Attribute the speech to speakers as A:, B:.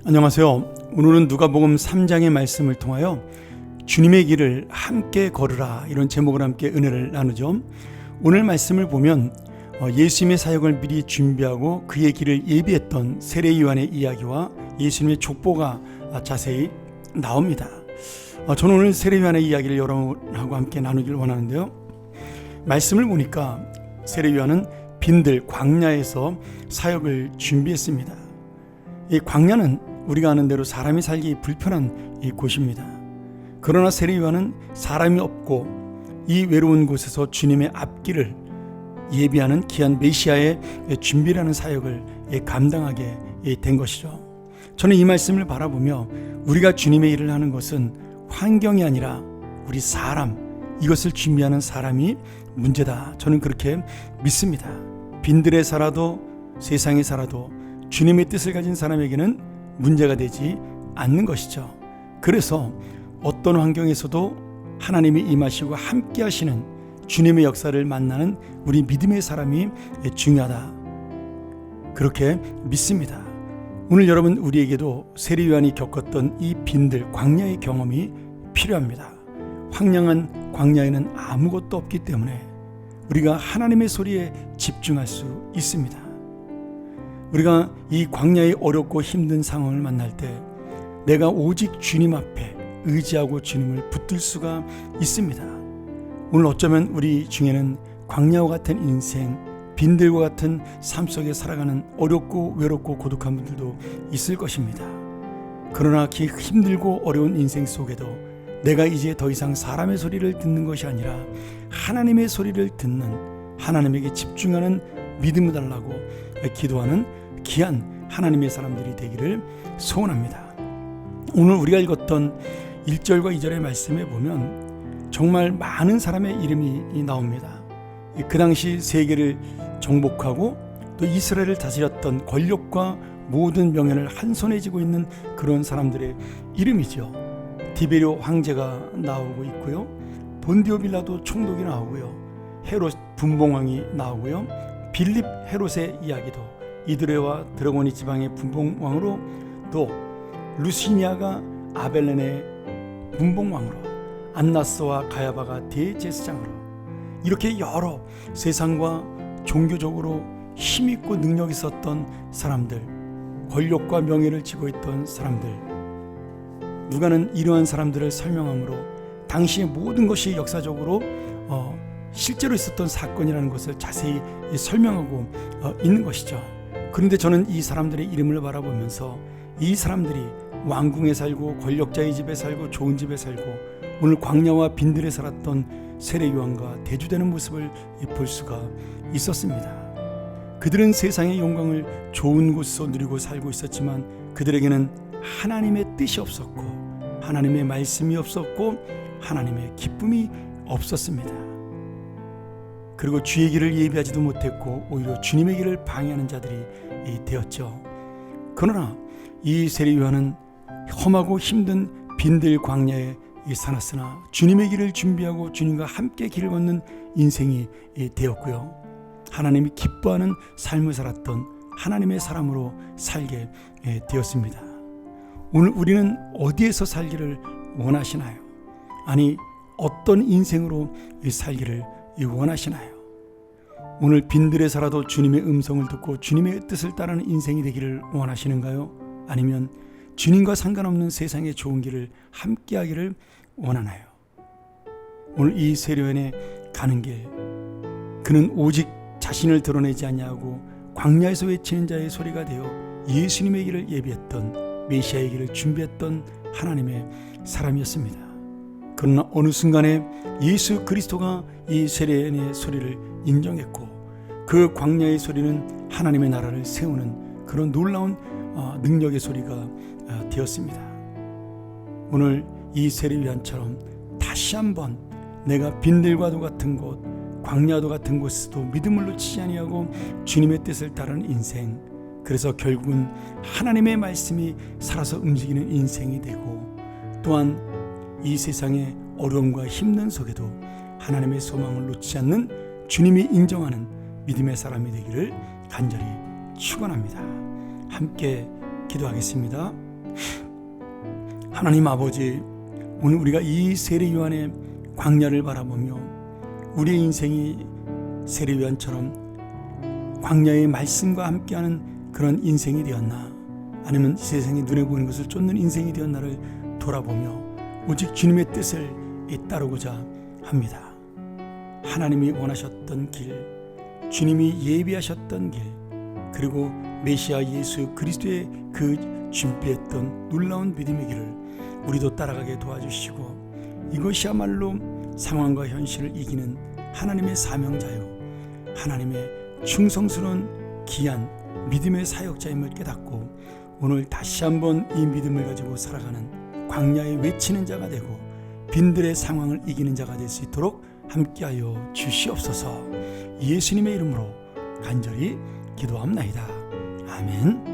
A: 안녕하세요. 오늘은 누가복음 3장의 말씀을 통하여 주님의 길을 함께 걸으라, 이런 제목을 함께 은혜를 나누죠. 오늘 말씀을 보면 예수님의 사역을 미리 준비하고 그의 길을 예비했던 세례 요한의 이야기와 예수님의 족보가 자세히 나옵니다. 저는 오늘 세례 요한의 이야기를 여러분하고 함께 나누기를 원하는데요. 말씀을 보니까 세례 요한은 빈들 광야에서 사역을 준비했습니다. 이 광야는 우리가 아는 대로 사람이 살기 불편한 이 곳입니다. 그러나 세례 요한은 사람이 없고 이 외로운 곳에서 주님의 앞길을 예비하는 귀한 메시아의 준비라는 사역을 감당하게 된 것이죠. 저는 이 말씀을 바라보며 우리가 주님의 일을 하는 것은 환경이 아니라 우리 사람, 이것을 준비하는 사람이 문제다. 저는 그렇게 믿습니다. 빈들에 살아도 세상에 살아도 주님의 뜻을 가진 사람에게는 문제가 되지 않는 것이죠. 그래서 어떤 환경에서도 하나님이 임하시고 함께 하시는 주님의 역사를 만나는 우리 믿음의 사람이 중요하다, 그렇게 믿습니다. 오늘 여러분, 우리에게도 세례 요한이 겪었던 이 빈들 광야의 경험이 필요합니다. 황량한 광야에는 아무것도 없기 때문에 우리가 하나님의 소리에 집중할 수 있습니다. 우리가 이 광야의 어렵고 힘든 상황을 만날 때 내가 오직 주님 앞에 의지하고 주님을 붙들 수가 있습니다. 오늘 어쩌면 우리 중에는 광야와 같은 인생, 빈들과 같은 삶 속에 살아가는 어렵고 외롭고 고독한 분들도 있을 것입니다. 그러나 그 힘들고 어려운 인생 속에도 내가 이제 더 이상 사람의 소리를 듣는 것이 아니라 하나님의 소리를 듣는, 하나님에게 집중하는 믿음을 달라고 기도하는 귀한 하나님의 사람들이 되기를 소원합니다. 오늘 우리가 읽었던 1절과 2절의 말씀에 보면 정말 많은 사람의 이름이 나옵니다. 그 당시 세계를 정복하고 또 이스라엘을 다스렸던 권력과 모든 명예를 한 손에 쥐고 있는 그런 사람들의 이름이죠. 디베리오 황제가 나오고 있고요, 본디오 빌라도 총독이 나오고요, 헤롯 분봉왕이 나오고요, 빌립 헤롯의 이야기도 이드레와 드라고니 지방의 분봉왕으로, 또 루시니아가 아벨렌의 분봉왕으로, 안나스와 가야바가 대제사장으로, 이렇게 여러 세상과 종교적으로 힘있고 능력 있었던 사람들, 권력과 명예를 쥐고 있던 사람들, 누가는 이러한 사람들을 설명함으로 당시의 모든 것이 역사적으로 실제로 있었던 사건이라는 것을 자세히 설명하고 있는 것이죠. 그런데 저는 이 사람들의 이름을 바라보면서 이 사람들이 왕궁에 살고 권력자의 집에 살고 좋은 집에 살고 오늘 광야와 빈들에 살았던 세례 요한과 대조되는 모습을 볼 수가 있었습니다. 그들은 세상의 영광을 좋은 곳에서 누리고 살고 있었지만 그들에게는 하나님의 뜻이 없었고 하나님의 말씀이 없었고 하나님의 기쁨이 없었습니다. 그리고 주의 길을 예비하지도 못했고 오히려 주님의 길을 방해하는 자들이 되었죠. 그러나 이 세례 요한은 험하고 힘든 빈들 광야에 살았으나 주님의 길을 준비하고 주님과 함께 길을 걷는 인생이 되었고요, 하나님이 기뻐하는 삶을 살았던 하나님의 사람으로 살게 되었습니다. 오늘 우리는 어디에서 살기를 원하시나요? 아니, 어떤 인생으로 살기를 원하시나요? 오늘 빈들에 살아도 주님의 음성을 듣고 주님의 뜻을 따르는 인생이 되기를 원하시는가요? 아니면 주님과 상관없는 세상의 좋은 길을 함께 하기를 원하나요? 오늘 이 세례 요한의 가는 길, 그는 오직 자신을 드러내지 아니하고 광야에서 외치는 자의 소리가 되어 예수님의 길을 예비했던, 메시아의 길을 준비했던 하나님의 사람이었습니다. 그러나 어느 순간에 예수 그리스도가 이 세례 요한의 소리를 인정했고 그 광야의 소리는 하나님의 나라를 세우는 그런 놀라운 능력의 소리가 되었습니다. 오늘 이 세례 요한처럼 다시 한번 내가 빈들과도 같은 곳, 광야도 같은 곳에서도 믿음을 놓치지 아니하고 주님의 뜻을 따르는 인생, 그래서 결국은 하나님의 말씀이 살아서 움직이는 인생이 되고, 또한 이 세상의 어려움과 힘든 속에도 하나님의 소망을 놓지 않는 주님이 인정하는 믿음의 사람이 되기를 간절히 축원합니다. 함께 기도하겠습니다. 하나님 아버지, 오늘 우리가 이 세례 요한의 광야를 바라보며 우리의 인생이 세례 요한처럼 광야의 말씀과 함께하는 그런 인생이 되었나, 아니면 세상에 눈에 보이는 것을 쫓는 인생이 되었나를 돌아보며 오직 주님의 뜻을 따르고자 합니다. 하나님이 원하셨던 길, 주님이 예비하셨던 길, 그리고 메시아 예수 그리스도의 그 준비했던 놀라운 믿음의 길을 우리도 따라가게 도와주시고, 이것이야말로 상황과 현실을 이기는 하나님의 사명자요, 하나님의 충성스러운 귀한 믿음의 사역자임을 깨닫고 오늘 다시 한번 이 믿음을 가지고 살아가는 광야에 외치는 자가 되고 빈들의 상황을 이기는 자가 될 수 있도록 함께하여 주시옵소서. 예수님의 이름으로 간절히 기도합나이다. 아멘.